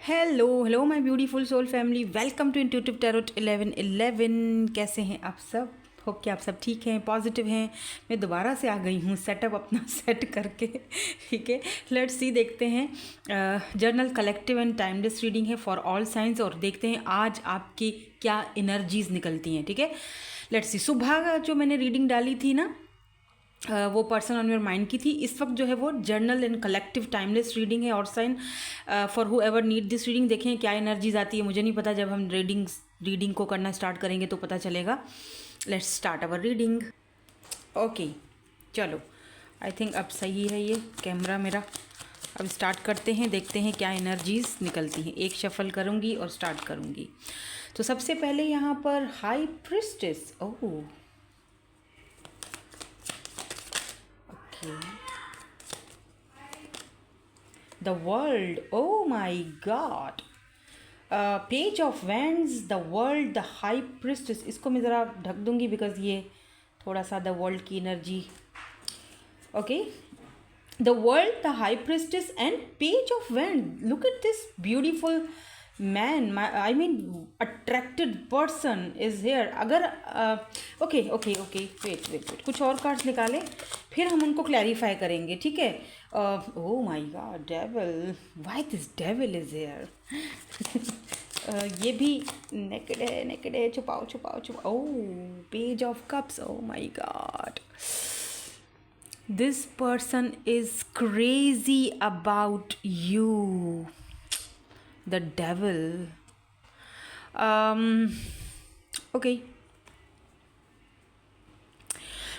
Hello hello my beautiful soul family, welcome to intuitive tarot 1111। कैसे हैं आप सब? होप कि आप सब ठीक हैं, पॉजिटिव हैं। मैं दोबारा से आ गई हूँ सेटअप अपना सेट करके। ठीक है, लेट्स सी, देखते हैं। Journal collective and timeless reading है फॉर ऑल साइंस, और देखते हैं आज आपकी क्या एनर्जीज निकलती हैं। ठीक है, लेट्स सी। सुबह जो मैंने रीडिंग डाली थी ना, वो पर्सन ऑन योर माइंड की थी। इस वक्त जो है वो general and collective timeless reading है, और sign for whoever need this reading. देखें क्या एनर्जीज आती है, मुझे नहीं पता, जब हम रीडिंग को करना स्टार्ट करेंगे तो पता चलेगा। Let's start our reading. Okay, चलो, आई थिंक अब सही है ये कैमरा मेरा। अब स्टार्ट करते हैं, देखते हैं क्या एनर्जीज निकलती हैं। एक शफल करूँगी और स्टार्ट करूँगी। तो सबसे पहले यहाँ पर high priestess. Oh, The world, oh my god. Page of wands, the world, the high priestess. इसको मैं ज़रा ढक दूंगी बिकॉज ये थोड़ा सा द वर्ल्ड की energy. Okay, the world, the high priestess and page of wand. Look at this beautiful man, I mean attracted person is here. अगर okay okay okay, wait wait wait, कुछ और cards निकालें, फिर हम उनको clarify करेंगे। ठीक है। Oh my god, devil, why this devil is here. ये भी नेकेड है, छुपाओ छुपाओ छुपाओ। Oh, page of cups, oh my god. This person is crazy about you, the devil. Okay,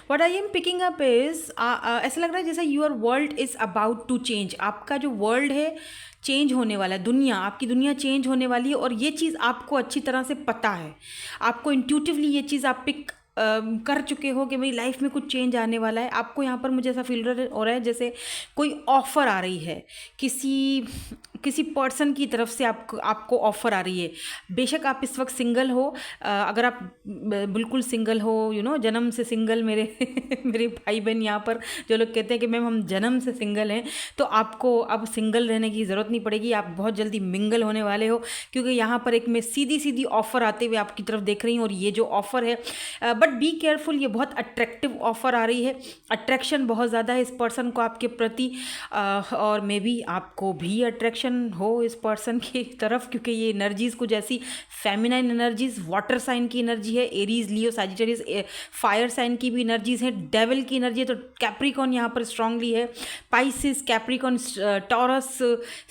what I am picking up is ऐसा लग रहा है जैसे your world is about to change। आपका जो वर्ल्ड है चेंज होने वाला है, दुनिया, आपकी दुनिया चेंज होने वाली है, और ये चीज़ आपको अच्छी तरह से पता है। आपको इंट्यूटिवली ये चीज़ आप पिक कर चुके हो कि मेरी लाइफ में कुछ चेंज आने वाला है। आपको यहाँ पर मुझे ऐसा फील हो रहा है जैसे कोई ऑफ़र आ रही है, किसी पर्सन की तरफ से आपको ऑफ़र आ रही है। बेशक आप इस वक्त सिंगल हो, अगर आप बिल्कुल सिंगल हो, जन्म से सिंगल, मेरे मेरे भाई बहन यहाँ पर जो लोग कहते हैं कि मैम हम जन्म से सिंगल हैं, तो आपको अब सिंगल रहने की ज़रूरत नहीं पड़ेगी। आप बहुत जल्दी मिंगल होने वाले हो, क्योंकि यहाँ पर एक मैं सीधी ऑफ़र आते हुए आपकी तरफ देख रही हूँ। और ये जो ऑफ़र है, बट बी केयरफुल, ये बहुत अट्रैक्टिव ऑफ़र आ रही है। अट्रैक्शन बहुत ज़्यादा है इस पर्सन को आपके प्रति, और मे बी आपको भी अट्रैक्शन हो इस पर्सन की तरफ, क्योंकि ये एनर्जीज कुछ ऐसी फेमिनाइन एनर्जीज, वाटर साइन की एनर्जी है, एरीज, लियो, सजिटेरियस, फायर साइन की भी एनर्जीज है, डेविल की एनर्जी है, तो कैप्रिकॉन यहाँ पर स्ट्रांगली है, पाइसिस, कैप्रिकॉन, टॉरस,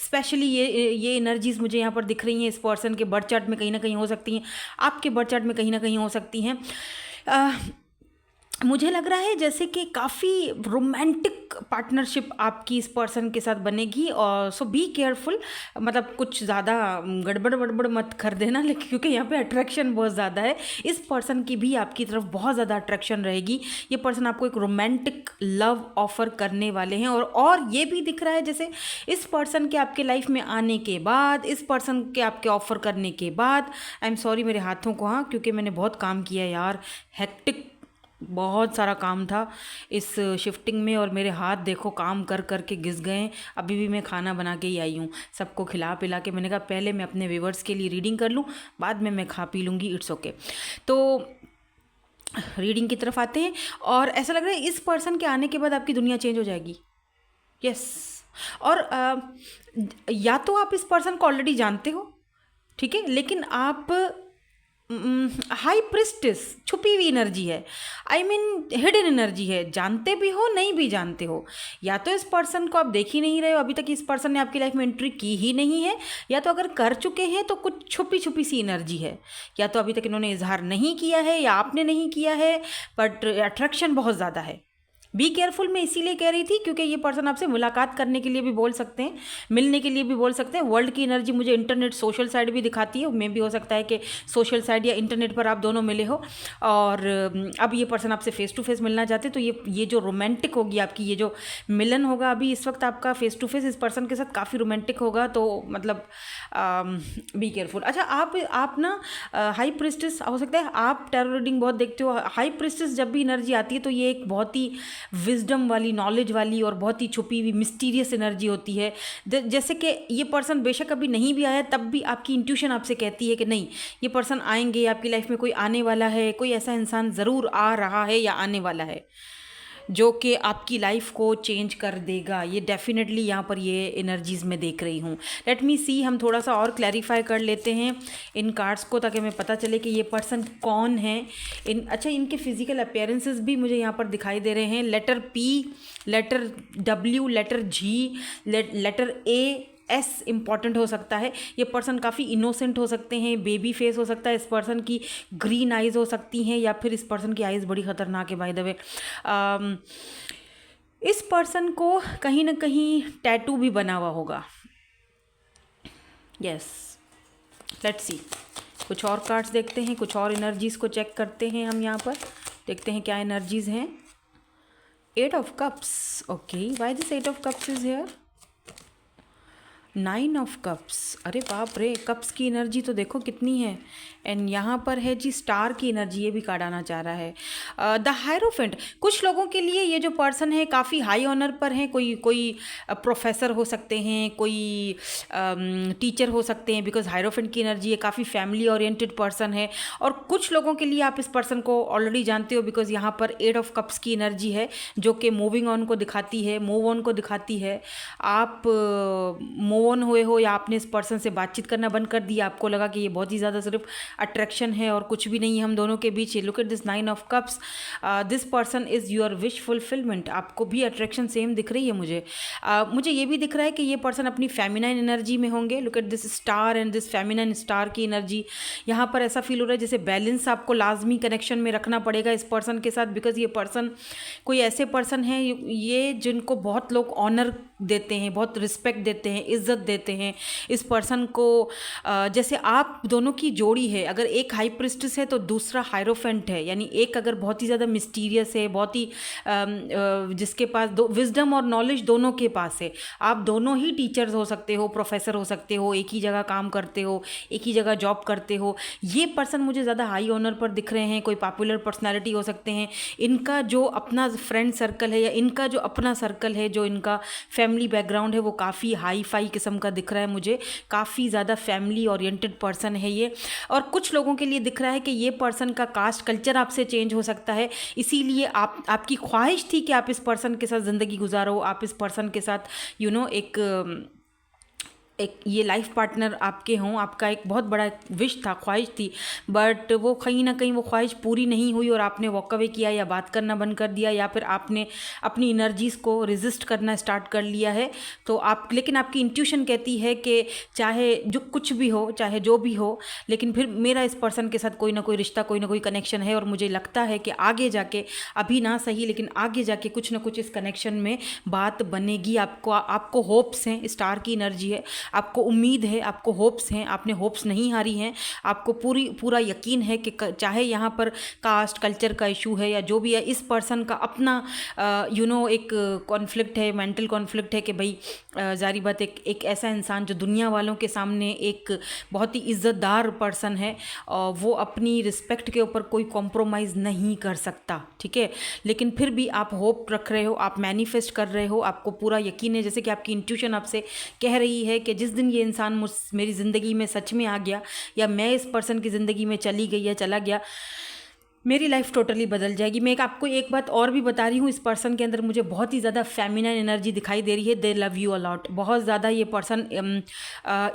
स्पेशली ये एनर्जीज मुझे यहाँ पर दिख रही हैं। इस पर्सन के बर्थ चार्ट में कहीं ना कहीं हो सकती हैं, आपके बर्थ चार्ट में कहीं ना कहीं हो सकती हैं। मुझे लग रहा है जैसे कि काफ़ी रोमांटिक पार्टनरशिप आपकी इस पर्सन के साथ बनेगी, और सो बी केयरफुल। मतलब कुछ ज़्यादा गड़बड़ मत कर देना, लेकिन क्योंकि यहाँ पे अट्रैक्शन बहुत ज़्यादा है, इस पर्सन की भी आपकी तरफ बहुत ज़्यादा अट्रैक्शन रहेगी। ये पर्सन आपको एक रोमांटिक लव ऑफ़र करने वाले हैं, और ये भी दिख रहा है जैसे इस पर्सन के आपके लाइफ में आने के बाद, इस पर्सन के आपके ऑफ़र करने के बाद, आई एम सॉरी मेरे हाथों को, हाँ, क्योंकि मैंने बहुत काम किया यार, हेक्टिक बहुत सारा काम था इस शिफ्टिंग में, और मेरे हाथ देखो काम कर कर के घिस गए। अभी भी मैं खाना बना के ही आई हूँ, सबको खिला पिला के। मैंने कहा पहले मैं अपने व्यूवर्स के लिए रीडिंग कर लूँ, बाद में मैं खा पी लूँगी, इट्स ओके। तो रीडिंग की तरफ आते हैं, और ऐसा लग रहा है इस पर्सन के आने के बाद आपकी दुनिया चेंज हो जाएगी। यस, और या तो आप इस पर्सन को ऑलरेडी जानते हो, ठीक है, लेकिन आप हाई प्रिस्टेस, छुपी हुई एनर्जी है, आई मीन हिडन एनर्जी है, जानते भी हो नहीं भी जानते हो। या तो इस पर्सन को आप देख ही नहीं रहे हो, अभी तक इस पर्सन ने आपकी लाइफ में एंट्री की ही नहीं है, या तो अगर कर चुके हैं तो कुछ छुपी सी एनर्जी है, या तो अभी तक इन्होंने इजहार नहीं किया है या आपने नहीं किया है, बट अट्रैक्शन बहुत ज़्यादा है। बी केयरफुल मैं इसीलिए कह रही थी क्योंकि ये पर्सन आपसे मुलाकात करने के लिए भी बोल सकते हैं, मिलने के लिए भी बोल सकते हैं। वर्ल्ड की एनर्जी मुझे इंटरनेट, सोशल साइड भी दिखाती है। मे भी हो सकता है कि सोशल साइड या इंटरनेट पर आप दोनों मिले हो, और अब ये पर्सन आपसे फेस टू फेस मिलना चाहते, तो ये जो रोमांटिक होगी आपकी, ये जो मिलन होगा अभी इस वक्त आपका फेस टू फेस इस पर्सन के साथ काफ़ी रोमांटिक होगा। तो मतलब बी केयरफुल। अच्छा, आप ना हाई प्रिस्टेस, हो सकता है आप टैरो रीडिंग बहुत देखते हो। हाई प्रिस्टेस जब भी एनर्जी आती है तो ये एक बहुत ही विजडम वाली, नॉलेज वाली और बहुत ही छुपी हुई मिस्टीरियस एनर्जी होती है। जैसे कि ये पर्सन बेशक अभी नहीं भी आया, तब भी आपकी इंट्यूशन आपसे कहती है कि नहीं, ये पर्सन आएंगे, आपकी लाइफ में कोई आने वाला है, कोई ऐसा इंसान ज़रूर आ रहा है या आने वाला है जो कि आपकी लाइफ को चेंज कर देगा। ये डेफिनेटली यहाँ पर ये एनर्जीज़ मैं देख रही हूँ। लेट मी सी, हम थोड़ा सा और क्लैरिफाई कर लेते हैं इन कार्ड्स को, ताकि हमें पता चले कि ये पर्सन कौन है। अच्छा, इनके फिजिकल अपीयरेंसेस भी मुझे यहाँ पर दिखाई दे रहे हैं। Letter P, letter W, letter G, letter A, S important हो सकता है। ये पर्सन काफ़ी इनोसेंट हो सकते हैं, बेबी फेस हो सकता है, इस पर्सन की ग्रीन आइज़ हो सकती हैं, या फिर इस पर्सन की आइज़ बड़ी ख़तरनाक है बाय द वे। इस पर्सन को कहीं ना कहीं टैटू भी बना हुआ होगा। यस, लेट्स सी, कुछ और कार्ड्स देखते हैं, कुछ और एनर्जीज़ को चेक करते हैं हम यहाँ पर, देखते हैं क्या एनर्जीज़ हैं। 8 of cups, okay, why this 8 of cups is here. 9 of cups, अरे बाप रे, कप्स की एनर्जी तो देखो कितनी है। एंड यहाँ पर है जी स्टार की एनर्जी, ये भी कार्ड आना चाह रहा है। द हायरोफेंट, कुछ लोगों के लिए ये जो पर्सन है काफ़ी हाई ऑनर पर है। कोई प्रोफेसर हो सकते हैं, कोई टीचर हो सकते हैं, बिकॉज हायरोफेंट की एनर्जी है, काफ़ी फैमिली ओरिएंटेड पर्सन है। और कुछ लोगों के लिए आप इस पर्सन को ऑलरेडी जानते हो, बिकॉज यहाँ पर 8 ऑफ कप्स की एनर्जी है जो कि मूविंग ऑन को दिखाती है, मूव ऑन को दिखाती है। आप मूव ऑन हुए हो, या आपने इस पर्सन से बातचीत करना बंद कर दिया, आपको लगा कि ये बहुत ही ज़्यादा सिर्फ अट्रैक्शन है और कुछ भी नहीं है हम दोनों के बीच। Look at this 9 of cups, this person is your wish fulfilment. आपको भी अट्रैक्शन सेम दिख रही है मुझे। मुझे ये भी दिख रहा है कि ये पर्सन अपनी फेमिनाइन एनर्जी में होंगे। Look at this star and this feminine star की एनर्जी। यहाँ पर ऐसा फील हो रहा है जैसे बैलेंस आपको लाजमी कनेक्शन में रखना पड़ेगा इस पर्सन के साथ, बिकॉज ये पर्सन कोई ऐसे पर्सन है ये जिनको बहुत लोग ऑनर देते हैं, बहुत रिस्पेक्ट देते हैं, इज्जत देते हैं इस पर्सन को। जैसे आप दोनों की जोड़ी है, अगर एक हाई प्रिस्टेस है तो दूसरा हायरोफेंट है, यानी एक अगर बहुत ही ज़्यादा मिस्टीरियस है, बहुत ही जिसके पास विजडम और नॉलेज दोनों के पास है। आप दोनों ही टीचर्स हो सकते हो, प्रोफेसर हो सकते हो, एक ही जगह काम करते हो, एक ही जगह जॉब करते हो। ये पर्सन मुझे ज़्यादा हाई ऑनर पर दिख रहे हैं, कोई पॉपुलर पर्सनैलिटी हो सकते हैं। इनका जो अपना फ्रेंड सर्कल है या इनका जो अपना सर्कल है, जो इनका फैमिली बैकग्राउंड है, वो काफ़ी हाई फाई किस्म का दिख रहा है मुझे। काफ़ी ज़्यादा फैमिली ओरिएंटेड पर्सन है ये। और कुछ लोगों के लिए दिख रहा है कि ये पर्सन का कास्ट कल्चर आपसे चेंज हो सकता है, इसीलिए आपकी ख्वाहिश थी कि आप इस पर्सन के साथ ज़िंदगी गुजारो, आप इस पर्सन के साथ एक ये लाइफ पार्टनर आपके हों। आपका एक बहुत बड़ा विश था, ख्वाहिश थी, बट वो कहीं ना कहीं वो ख्वाहिश पूरी नहीं हुई और आपने वॉक अवे किया या बात करना बंद कर दिया, या फिर आपने अपनी एनर्जीज़ को रेजिस्ट करना स्टार्ट कर लिया है। तो आप, लेकिन आपकी इंट्यूशन कहती है कि चाहे जो कुछ भी हो, चाहे जो भी हो, लेकिन फिर मेरा इस पर्सन के साथ कोई ना कोई रिश्ता, कोई ना कोई कनेक्शन है। और मुझे लगता है कि आगे जाके, अभी ना सही लेकिन आगे जाके कुछ ना कुछ इस कनेक्शन में बात बनेगी। आपको होप्स हैं, स्टार की एनर्जी है, आपको उम्मीद है, आपको होप्स हैं, आपने होप्स नहीं हारी हैं। आपको पूरा यकीन है कि चाहे यहाँ पर कास्ट कल्चर का इशू है या जो भी है, इस पर्सन का अपना एक कॉन्फ्लिक्ट है, मेंटल कॉन्फ्लिक्ट है कि भाई जारी बात एक ऐसा इंसान जो दुनिया वालों के सामने एक बहुत ही इज़्ज़तदार पर्सन है, वो अपनी रिस्पेक्ट के ऊपर कोई कॉम्प्रोमाइज़ नहीं कर सकता, ठीक है। लेकिन फिर भी आप होप रख रहे हो, आप मैनिफेस्ट कर रहे हो, आपको पूरा यकीन है, जैसे कि आपकी इंट्यूशन आपसे कह रही है कि जिस दिन ये इंसान मेरी ज़िंदगी में सच में आ गया, या मैं इस पर्सन की ज़िंदगी में चली गई या चला गया, मेरी लाइफ टोटली बदल जाएगी। मैं आपको एक बात और भी बता रही हूँ, इस पर्सन के अंदर मुझे बहुत ही ज़्यादा फेमिनाइन एनर्जी दिखाई दे रही है। दे लव यू अलॉट, बहुत ज़्यादा ये पर्सन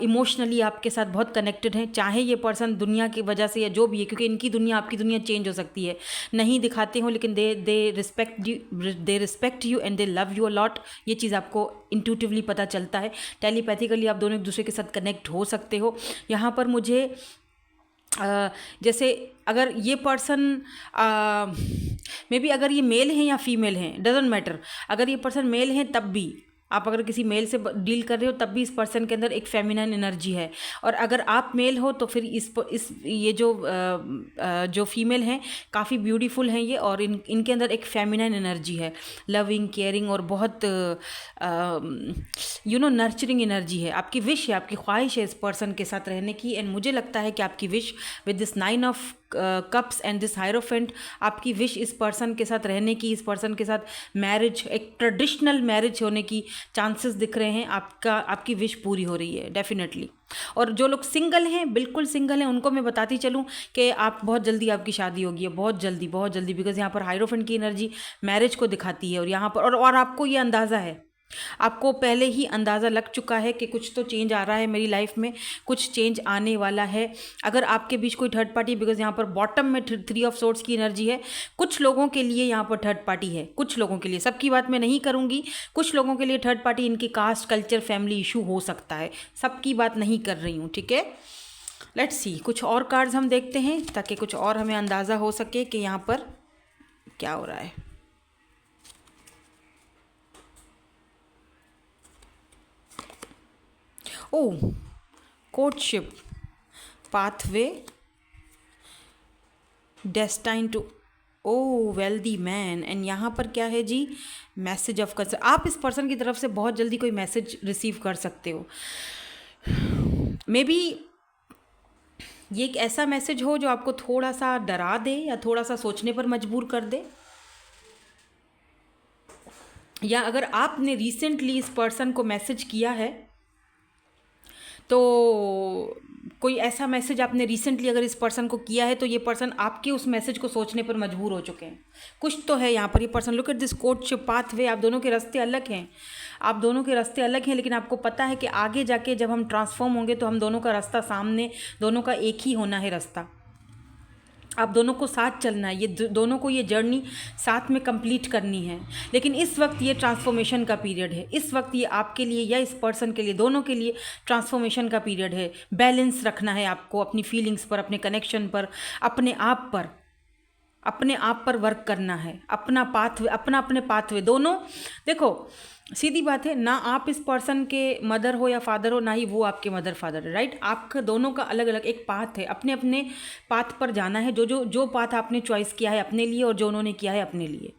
इमोशनली आपके साथ बहुत कनेक्टेड है, चाहे ये पर्सन दुनिया की वजह से या जो भी है, क्योंकि इनकी दुनिया आपकी दुनिया चेंज हो सकती है, नहीं दिखाते हो, लेकिन they respect you and they love you a lot. ये चीज़ आपको इंट्यूटिवली पता चलता है, टेलीपैथिकली आप दोनों एक दूसरे के साथ कनेक्ट हो सकते हो। यहाँ पर मुझे जैसे अगर ये पर्सन मे बी अगर ये मेल हैं या फीमेल हैं, डजेंट मैटर, अगर ये पर्सन मेल हैं तब भी आप अगर किसी मेल से डील कर रहे हो तब भी इस पर्सन के अंदर एक फेमिनाइन एनर्जी है। और अगर आप मेल हो तो फिर ये जो फीमेल हैं काफ़ी ब्यूटीफुल हैं ये, और इनके अंदर एक फेमिनाइन एनर्जी है, लविंग, केयरिंग और बहुत नर्चरिंग एनर्जी है। आपकी विश है, आपकी ख्वाहिश है इस पर्सन के साथ रहने की, एंड मुझे लगता है कि आपकी wish with this 9 of cups and this hierophant, आपकी विश इस पर्सन के साथ रहने की, इस पर्सन के साथ मैरिज, एक ट्रेडिशनल मैरिज होने की चांसेस दिख रहे हैं। आपकी विश पूरी हो रही है डेफिनेटली। और जो लोग सिंगल हैं, बिल्कुल सिंगल हैं, उनको मैं बताती चलूँ कि आप बहुत जल्दी आपकी शादी होगी, बहुत जल्दी बहुत जल्दी, बिकॉज यहाँ पर हायरोफेंट की एनर्जी मैरिज को दिखाती है। और यहाँ पर और आपको ये अंदाज़ा है, आपको पहले ही अंदाज़ा लग चुका है कि कुछ तो चेंज आ रहा है मेरी लाइफ में, कुछ चेंज आने वाला है। अगर आपके बीच कोई थर्ड पार्टी, बिकॉज यहाँ पर बॉटम में 3 ऑफ सोर्ड्स की एनर्जी है, कुछ लोगों के लिए यहाँ पर थर्ड पार्टी है, कुछ लोगों के लिए, सबकी बात मैं नहीं करूँगी, कुछ लोगों के लिए थर्ड पार्टी इनकी कास्ट, कल्चर, फैमिली इशू हो सकता है, सबकी बात नहीं कर रही हूँ, ठीक है। लेट्स सी, कुछ और कार्ड्स हम देखते हैं ताकि कुछ और हमें अंदाज़ा हो सके कि यहाँ पर क्या हो रहा है। Oh, courtship, pathway, destine to, oh wealthy man, and यहाँ पर क्या है जी, मैसेज ऑफ कंसर्न। आप इस पर्सन की तरफ से बहुत जल्दी कोई मैसेज रिसीव कर सकते हो। मे बी ये एक ऐसा मैसेज हो जो आपको थोड़ा सा डरा दे या थोड़ा सा सोचने पर मजबूर कर दे, या अगर आपने रिसेंटली इस पर्सन को मैसेज किया है तो कोई ऐसा मैसेज आपने रिसेंटली अगर इस पर्सन को किया है तो ये पर्सन आपके उस मैसेज को सोचने पर मजबूर हो चुके हैं। कुछ तो है यहाँ पर। ये person, look at this courtship pathway, आप दोनों के रास्ते अलग हैं, आप दोनों के रास्ते अलग हैं, लेकिन आपको पता है कि आगे जाके जब हम ट्रांसफॉर्म होंगे तो हम दोनों का रास्ता सामने, दोनों का एक ही होना है रास्ता। आप दोनों को साथ चलना है, ये दोनों को ये जर्नी साथ में कंप्लीट करनी है। लेकिन इस वक्त ये ट्रांसफॉर्मेशन का पीरियड है, इस वक्त ये आपके लिए या इस पर्सन के लिए, दोनों के लिए ट्रांसफॉर्मेशन का पीरियड है। बैलेंस रखना है आपको अपनी फीलिंग्स पर, अपने कनेक्शन पर, अपने आप पर वर्क करना है, अपना अपने पाथवे। दोनों देखो, सीधी बात है ना, आप इस पर्सन के मदर हो या फादर हो, ना ही वो आपके मदर फादर है, राइट। आपका दोनों का अलग अलग एक पाथ है, अपने अपने पाथ पर जाना है। जो पाथ आपने चॉइस किया है अपने लिए और जो उन्होंने किया है अपने लिए,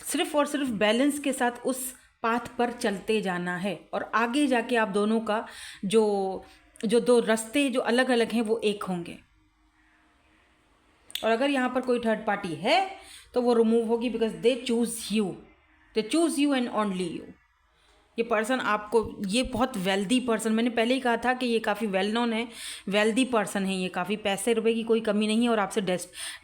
सिर्फ और सिर्फ बैलेंस के साथ उस पाथ पर चलते जाना है। और आगे जाके आप दोनों का जो 2 रास्ते जो अलग अलग हैं वो एक होंगे। और अगर यहाँ पर कोई थर्ड पार्टी है तो वो रिमूव होगी, because they choose you and only you. ये पर्सन आपको, ये बहुत वेल्दी पर्सन, मैंने पहले ही कहा था कि ये काफ़ी वेल नोन है, वेल्दी पर्सन है, ये काफ़ी पैसे रुपए की कोई कमी नहीं है, और आपसे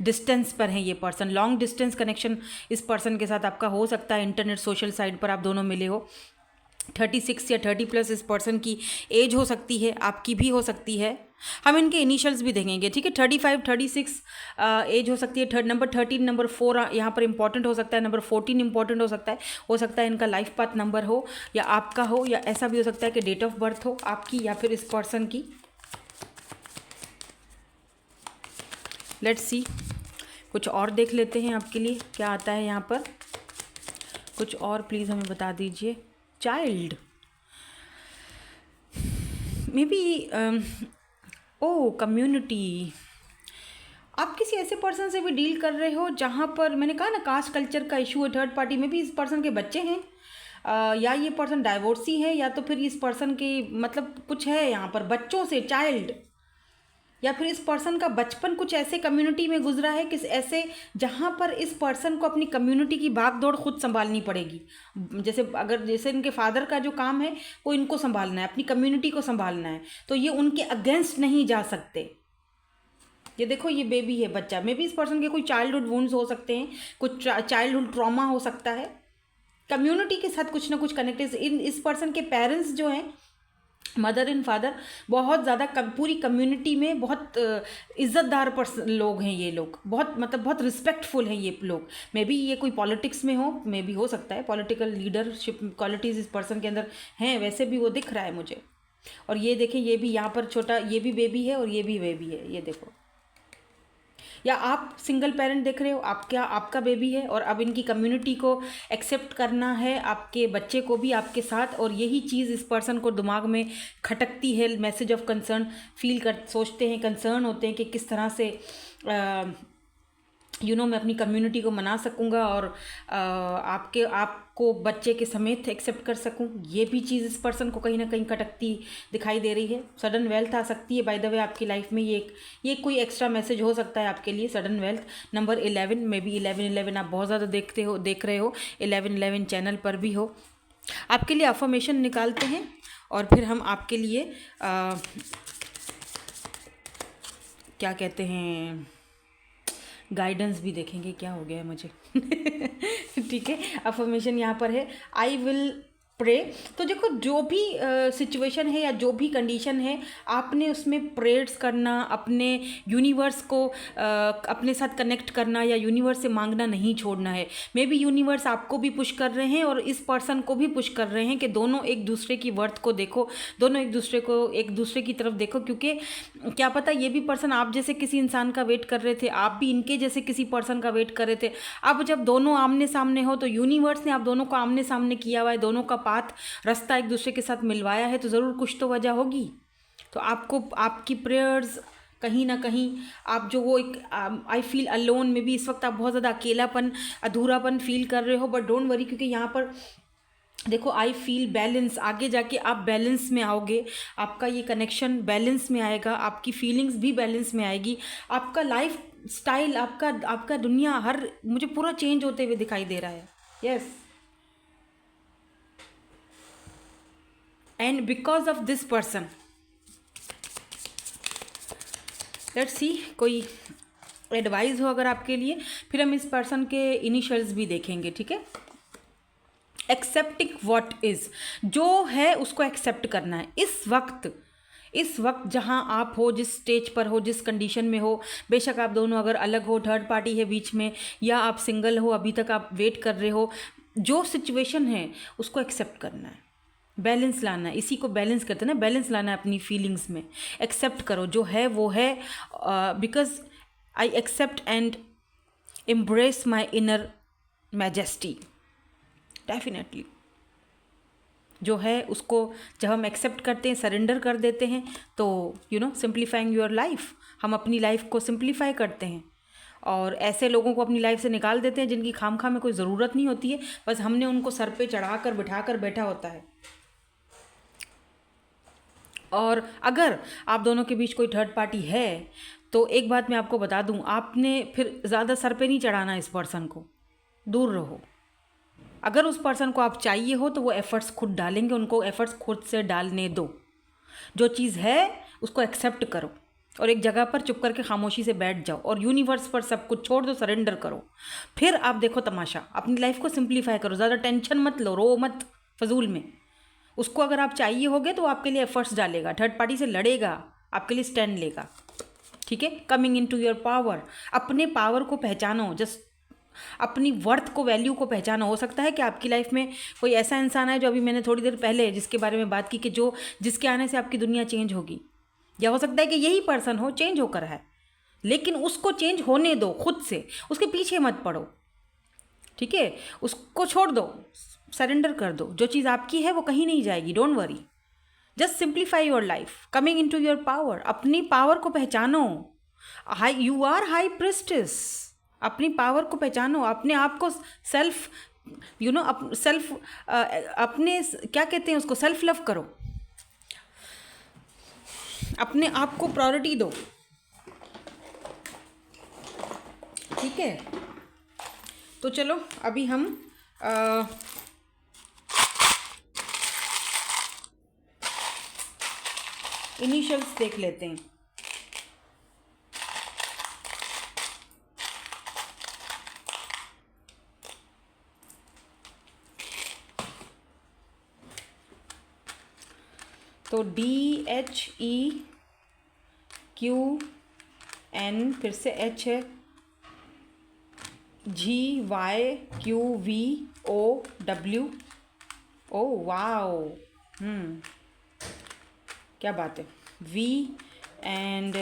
डिस्टेंस पर है ये पर्सन। लॉन्ग डिस्टेंस कनेक्शन इस पर्सन के साथ आपका हो सकता है, इंटरनेट सोशल साइट पर आप दोनों मिले हो। 36 या 30+ इस पर्सन की एज हो सकती है, आपकी भी हो सकती है। हम इनके इनिशियल्स भी देखेंगे, ठीक है। 35, 36 एज हो सकती है। नंबर 13, नंबर 4 यहाँ पर इंपॉर्टेंट हो सकता है, नंबर 14 इंपॉर्टेंट हो सकता है इनका लाइफ पाथ नंबर हो, या आपका हो, या ऐसा भी हो सकता है कि डेट ऑफ बर्थ हो आपकी या फिर इस पर्सन की। लेट्स सी, कुछ और देख लेते हैं आपके लिए क्या आता है यहाँ पर। कुछ और प्लीज़ हमें बता दीजिए। Child, may be or community, आप किसी ऐसे पर्सन से भी डील कर रहे हो जहाँ पर, मैंने कहा ना, कास्ट कल्चर का इशू है। थर्ड पार्टी में भी इस पर्सन के बच्चे हैं, या ये पर्सन डाइवोर्सी है, या तो फिर इस पर्सन के मतलब कुछ है यहाँ पर बच्चों से, चाइल्ड, या फिर इस पर्सन का बचपन कुछ ऐसे कम्युनिटी में गुजरा है, किस ऐसे जहाँ पर इस पर्सन को अपनी कम्युनिटी की भागदौड़ खुद संभालनी पड़ेगी। जैसे इनके फादर का जो काम है वो इनको संभालना है, अपनी कम्युनिटी को संभालना है, तो ये उनके अगेंस्ट नहीं जा सकते। ये देखो, ये बेबी है, बच्चा। मे बी इस पर्सन के कोई चाइल्डहुड वुंड्स हो सकते हैं, कुछ चाइल्डहुड ट्रॉमा हो सकता है, कम्युनिटी के साथ कुछ ना कुछ कनेक्टेड। इस पर्सन के पेरेंट्स जो हैं, मदर एंड फादर, बहुत ज़्यादा पूरी कम्युनिटी में बहुत इज़्ज़तदार लोग हैं ये लोग, बहुत रिस्पेक्टफुल हैं ये लोग। मे बी ये कोई पॉलिटिक्स में हो, मे बी हो सकता है, पॉलिटिकल लीडरशिप क्वालिटीज़ इस पर्सन के अंदर हैं, वैसे भी वो दिख रहा है मुझे। और ये देखें, ये भी यहाँ पर छोटा, ये भी बेबी है और ये भी बेबी है, ये देखो। या आप सिंगल पेरेंट देख रहे हो, आपका बेबी है और अब इनकी कम्युनिटी को एक्सेप्ट करना है, आपके बच्चे को भी आपके साथ, और यही चीज़ इस पर्सन को दिमाग में खटकती है। मैसेज ऑफ कंसर्न सोचते हैं, कंसर्न होते हैं कि किस तरह से मैं अपनी कम्युनिटी को मना सकूंगा और आपको बच्चे के समेत एक्सेप्ट कर सकूं। ये भी चीज़ इस पर्सन को कहीं ना कहीं खटकती दिखाई दे रही है। सडन वेल्थ आ सकती है बाय द वे आपकी लाइफ में। ये कोई एक्स्ट्रा मैसेज हो सकता है आपके लिए, sudden wealth. Number 11, may be 11 आप बहुत ज़्यादा देख रहे हो, 11 चैनल पर भी हो। आपके लिए अफर्मेशन निकालते हैं और फिर हम आपके लिए क्या कहते हैं, गाइडेंस भी देखेंगे। क्या हो गया है मुझे ठीक है, अफर्मेशन यहाँ पर है, आई विल प्रे। तो देखो, जो भी सिचुएशन है या जो भी कंडीशन है, आपने उसमें प्रेयर्स करना, अपने यूनिवर्स को अपने साथ कनेक्ट करना या यूनिवर्स से मांगना नहीं छोड़ना है। मे बी यूनिवर्स आपको भी पुश कर रहे हैं और इस पर्सन को भी पुश कर रहे हैं कि दोनों एक दूसरे की वर्थ को देखो, दोनों एक दूसरे की तरफ देखो। क्योंकि क्या पता ये भी पर्सन आप जैसे किसी इंसान का वेट कर रहे थे, आप भी इनके जैसे किसी पर्सन का वेट कर रहे थे। अब जब दोनों आमने सामने हो तो यूनिवर्स ने आप दोनों को आमने सामने किया हुआ है, दोनों का पाथ रास्ता एक दूसरे के साथ मिलवाया है, तो ज़रूर कुछ तो वजह होगी। तो आपको आपकी प्रेयर्स कहीं ना कहीं, आप जो वो एक आई फील अलोन में भी इस वक्त आप बहुत ज़्यादा अकेलापन, अधूरापन फील कर रहे हो, बट डोंट वरी, क्योंकि यहाँ पर देखो आई फील बैलेंस। आगे जाके आप बैलेंस में आओगे, आपका ये कनेक्शन बैलेंस में आएगा, आपकी फीलिंग्स भी बैलेंस में आएगी, आपका लाइफ स्टाइल, आपका दुनिया हर मुझे पूरा चेंज होते हुए दिखाई दे रहा है। Yes, and because of this person, let's see कोई एडवाइस हो अगर आपके लिए। फिर हम इस पर्सन के इनिशियल्स भी देखेंगे, ठीक है। एक्सेप्टिंग व्हाट इज, जो है उसको एक्सेप्ट करना है इस वक्त जहाँ आप हो, जिस स्टेज पर हो, जिस कंडीशन में हो। बेशक आप दोनों अगर अलग हो, थर्ड पार्टी है बीच में, या आप सिंगल हो, अभी तक आप वेट कर रहे हो, जो सिचुएशन है उसको एक्सेप्ट करना है, बैलेंस लाना है। इसी को बैलेंस करते हैं ना, बैलेंस लाना है अपनी फीलिंग्स में। एक्सेप्ट करो, जो है वो है, because I accept and embrace my inner majesty. Definitely जो है उसको जब हम एक्सेप्ट करते हैं, सरेंडर कर देते हैं, तो सिंप्लीफाइंग योर लाइफ, हम अपनी लाइफ को सिंप्लीफाई करते हैं और ऐसे लोगों को अपनी लाइफ से निकाल देते हैं जिनकी खामखा में कोई ज़रूरत नहीं होती है, बस हमने उनको सर पे चढ़ा कर बिठा कर बैठा होता है। और अगर आप दोनों के बीच कोई थर्ड पार्टी है तो एक बात मैं आपको बता दूं, आपने फिर ज़्यादा सर पे नहीं चढ़ाना इस पर्सन को, दूर रहो। अगर उस पर्सन को आप चाहिए हो तो वो एफ़र्ट्स खुद डालेंगे, उनको एफ़र्ट्स खुद से डालने दो। जो चीज़ है उसको एक्सेप्ट करो और एक जगह पर चुप करके खामोशी से बैठ जाओ और यूनिवर्स पर सब कुछ छोड़ दो, सरेंडर करो। फिर आप देखो तमाशा, अपनी लाइफ को सिंप्लीफाई करो, ज़्यादा टेंशन मत लो, रो मत फजूल में। उसको अगर आप चाहिए होगे तो वो आपके लिए एफर्ट्स डालेगा, थर्ड पार्टी से लड़ेगा, आपके लिए स्टैंड लेगा, ठीक है। Coming into your power, अपने पावर को पहचानो, जस्ट अपनी वर्थ को, वैल्यू को पहचानो। हो सकता है कि आपकी लाइफ में कोई ऐसा इंसान है, जो अभी मैंने थोड़ी देर पहले जिसके बारे में बात की कि जिसके आने से आपकी दुनिया चेंज होगी, या हो सकता है कि यही पर्सन हो, चेंज होकर है, लेकिन उसको चेंज होने दो खुद से, उसके पीछे मत पड़ो, ठीक है। उसको छोड़ दो, सरेंडर कर दो। जो चीज़ आपकी है वो कहीं नहीं जाएगी, don't worry. Just simplify your life, coming into your power. अपनी पावर को पहचानो, यू आर हाई प्रिस्टेस। अपनी पावर को पहचानो, अपने आप को सेल्फ सेल्फ अपने क्या कहते हैं उसको, सेल्फ लव करो, अपने आप को प्रायोरिटी दो, ठीक है। तो चलो अभी हम इनिशियल्स देख लेते हैं। तो DHEQN, फिर से H है, GYQVOW। ओ वाओ, क्या बात है। V एंड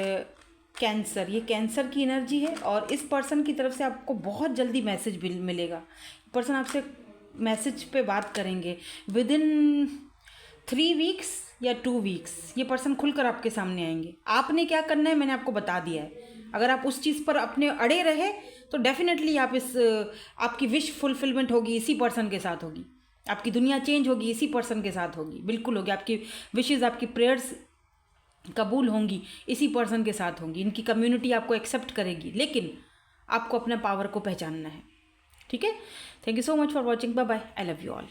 कैंसर, ये कैंसर की एनर्जी है और इस पर्सन की तरफ से आपको बहुत जल्दी मैसेज मिलेगा। पर्सन आपसे मैसेज पे बात करेंगे विद इन 3 वीक्स या 2 वीक्स। ये पर्सन खुलकर आपके सामने आएंगे। आपने क्या करना है मैंने आपको बता दिया है। अगर आप उस चीज़ पर अपने अड़े रहे तो डेफिनेटली आप आपकी विश फुलफिलमेंट होगी इसी पर्सन के साथ होगी, आपकी दुनिया चेंज होगी इसी पर्सन के साथ होगी, बिल्कुल होगी। आपकी विशेज़, आपकी प्रेयर्स कबूल होंगी इसी पर्सन के साथ होंगी। इनकी कम्युनिटी आपको एक्सेप्ट करेगी, लेकिन आपको अपने पावर को पहचानना है। ठीक है, thank you so much for watching, bye bye, I love you all.